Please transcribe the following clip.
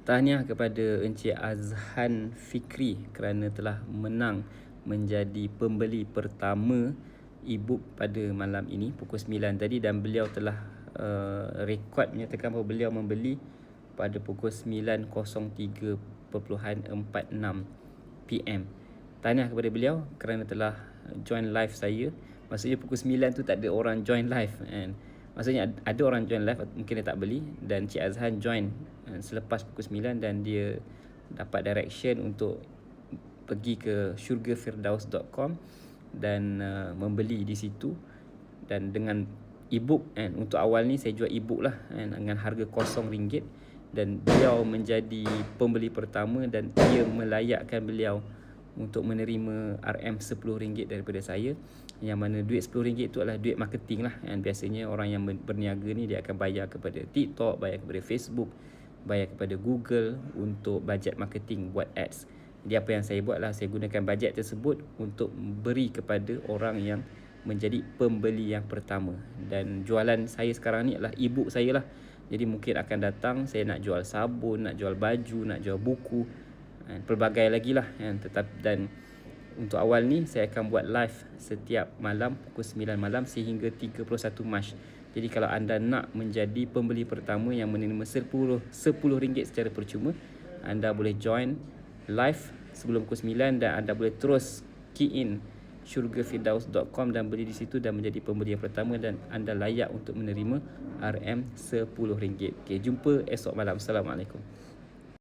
Tahniah kepada Encik Azhan Fikri kerana telah menang menjadi pembeli pertama e-book pada malam ini pukul 9 tadi, dan beliau telah rekod menyatakan bahawa beliau membeli pada pukul 9.03.46 PM. Tahniah kepada beliau kerana telah join live saya. Maksudnya pukul 9 tu tak ada orang join live kan. Maksudnya ada orang join live, mungkin dia tak beli, dan Cik Azhan join selepas pukul 9 dan dia dapat direction untuk pergi ke syurgafirdaus.com dan membeli di situ. Dan dengan e-book kan, untuk awal ni saya jual e-book lah kan, dengan harga RM0, dan beliau menjadi pembeli pertama dan ia melayakkan beliau untuk menerima RM10 daripada saya, yang mana duit RM10 itu adalah duit marketing lah kan. Biasanya orang yang berniaga ni dia akan bayar kepada TikTok, bayar kepada Facebook, bayar kepada Google untuk bajet marketing buat ads. Jadi apa yang saya buat lah, saya gunakan bajet tersebut untuk beri kepada orang yang menjadi pembeli yang pertama. Dan jualan saya sekarang ni adalah e-book saya lah. Jadi mungkin akan datang saya nak jual sabun, nak jual baju, nak jual buku, pelbagai lagi lah kan. Dan untuk awal ni saya akan buat live setiap malam pukul 9 malam sehingga 31 Mac. Jadi kalau anda nak menjadi pembeli pertama yang menerima RM10 secara percuma, anda boleh join live sebelum pukul 9 dan anda boleh terus key in syurgafirdaus.com dan beli di situ dan menjadi pembeli yang pertama, dan anda layak untuk menerima RM10. Okay, jumpa esok malam. Assalamualaikum.